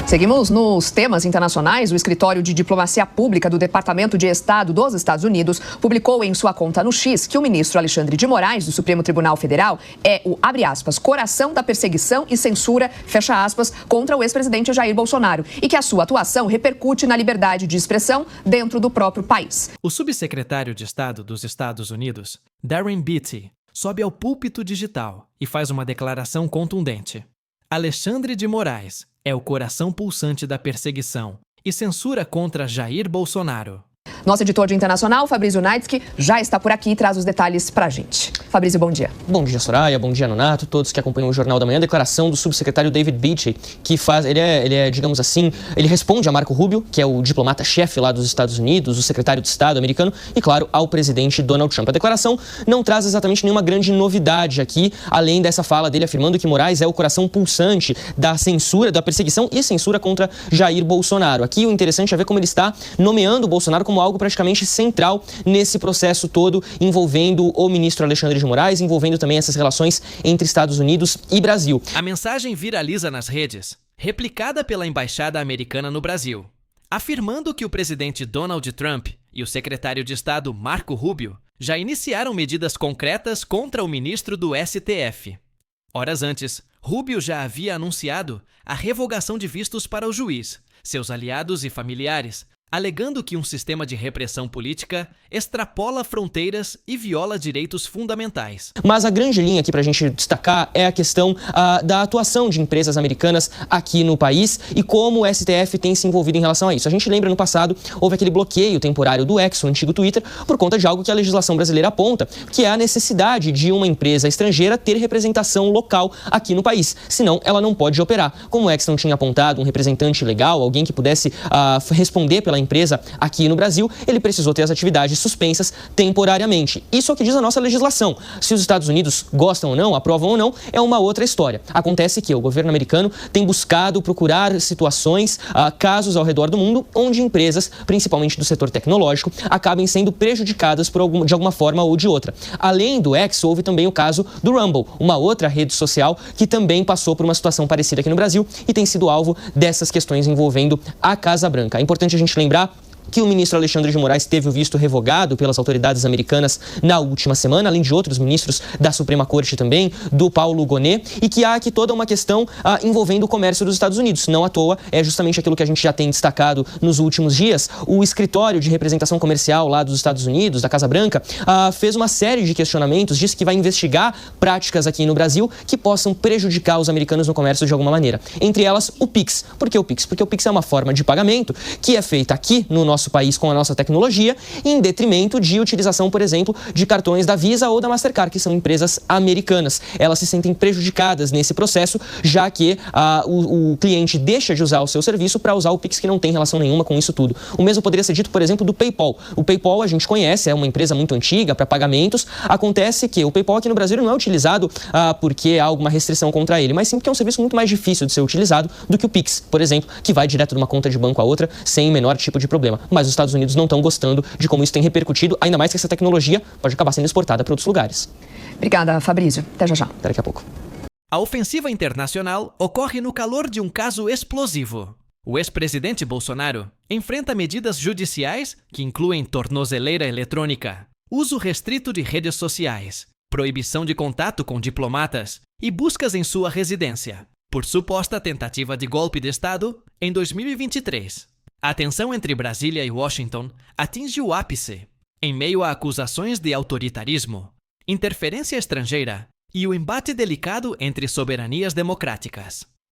Seguimos nos temas internacionais. O Escritório de Diplomacia Pública do Departamento de Estado dos Estados Unidos publicou em sua conta no X que o ministro Alexandre de Moraes, do Supremo Tribunal Federal, é o, abre aspas, coração da perseguição e censura, fecha aspas, contra o ex-presidente Jair Bolsonaro e que a sua atuação repercute na liberdade de expressão dentro do próprio país. O subsecretário de Estado dos Estados Unidos, Darren Beatty, sobe ao púlpito digital e faz uma declaração contundente. Alexandre de Moraes é o coração pulsante da perseguição e censura contra Jair Bolsonaro. Nosso editor de internacional, Fabrício Naitsky, já está por aqui e traz os detalhes pra gente. Fabrício, bom dia. Bom dia, Soraya. Bom dia, Nonato. Todos que acompanham o Jornal da Manhã. A declaração do subsecretário David Beatty, que faz, ele é, digamos assim, ele responde a Marco Rubio, que é o diplomata-chefe lá dos Estados Unidos, o secretário de Estado americano, e, claro, ao presidente Donald Trump. A declaração não traz exatamente nenhuma grande novidade aqui, além dessa fala dele afirmando que Moraes é o coração pulsante da censura, da perseguição e censura contra Jair Bolsonaro. Aqui o interessante é ver como ele está nomeando o Bolsonaro como algo praticamente central nesse processo todo, envolvendo o ministro Alexandre de Moraes, envolvendo também essas relações entre Estados Unidos e Brasil. A mensagem viraliza nas redes, replicada pela Embaixada Americana no Brasil, afirmando que o presidente Donald Trump e o secretário de Estado Marco Rubio já iniciaram medidas concretas contra o ministro do STF. Horas antes, Rubio já havia anunciado a revogação de vistos para o juiz, seus aliados e familiares, alegando que um sistema de repressão política extrapola fronteiras e viola direitos fundamentais. Mas a grande linha aqui para a gente destacar é a questão da atuação de empresas americanas aqui no país e como o STF tem se envolvido em relação a isso. A gente lembra no passado, houve aquele bloqueio temporário do X, o antigo Twitter, por conta de algo que a legislação brasileira aponta, que é a necessidade de uma empresa estrangeira ter representação local aqui no país. Senão, ela não pode operar. Como o X não tinha apontado um representante legal, alguém que pudesse responder pela empresa aqui no Brasil, ele precisou ter as atividades suspensas temporariamente. Isso é o que diz a nossa legislação. Se os Estados Unidos gostam ou não, aprovam ou não, é uma outra história. Acontece que o governo americano tem buscado procurar situações, casos ao redor do mundo, onde empresas, principalmente do setor tecnológico, acabem sendo prejudicadas de alguma forma ou de outra. Além do X, houve também o caso do Rumble, uma outra rede social que também passou por uma situação parecida aqui no Brasil e tem sido alvo dessas questões envolvendo a Casa Branca. É importante a gente lembrar que o ministro Alexandre de Moraes teve o visto revogado pelas autoridades americanas na última semana, além de outros ministros da Suprema Corte também, do Paulo Gonet, e que há aqui toda uma questão envolvendo o comércio dos Estados Unidos. Não à toa, é justamente aquilo que a gente já tem destacado nos últimos dias. O escritório de representação comercial lá dos Estados Unidos, da Casa Branca, fez uma série de questionamentos, disse que vai investigar práticas aqui no Brasil que possam prejudicar os americanos no comércio de alguma maneira. Entre elas, o Pix. Por que o Pix? Porque o Pix é uma forma de pagamento que é feita aqui no nosso país com a nossa tecnologia, em detrimento de utilização, por exemplo, de cartões da Visa ou da Mastercard, que são empresas americanas. Elas se sentem prejudicadas nesse processo, já que o cliente deixa de usar o seu serviço para usar o Pix, que não tem relação nenhuma com isso tudo. O mesmo poderia ser dito, por exemplo, do PayPal. O PayPal a gente conhece, é uma empresa muito antiga para pagamentos. Acontece que o PayPal aqui no Brasil não é utilizado porque há alguma restrição contra ele, mas sim porque é um serviço muito mais difícil de ser utilizado do que o Pix, por exemplo, que vai direto de uma conta de banco a outra sem o menor tipo de problema. Mas os Estados Unidos não estão gostando de como isso tem repercutido, ainda mais que essa tecnologia pode acabar sendo exportada para outros lugares. Obrigada, Fabrício. Até já. Até daqui a pouco. A ofensiva internacional ocorre no calor de um caso explosivo. O ex-presidente Bolsonaro enfrenta medidas judiciais que incluem tornozeleira eletrônica, uso restrito de redes sociais, proibição de contato com diplomatas e buscas em sua residência, por suposta tentativa de golpe de Estado em 2023. A tensão entre Brasília e Washington atinge o ápice, em meio a acusações de autoritarismo, interferência estrangeira e o embate delicado entre soberanias democráticas.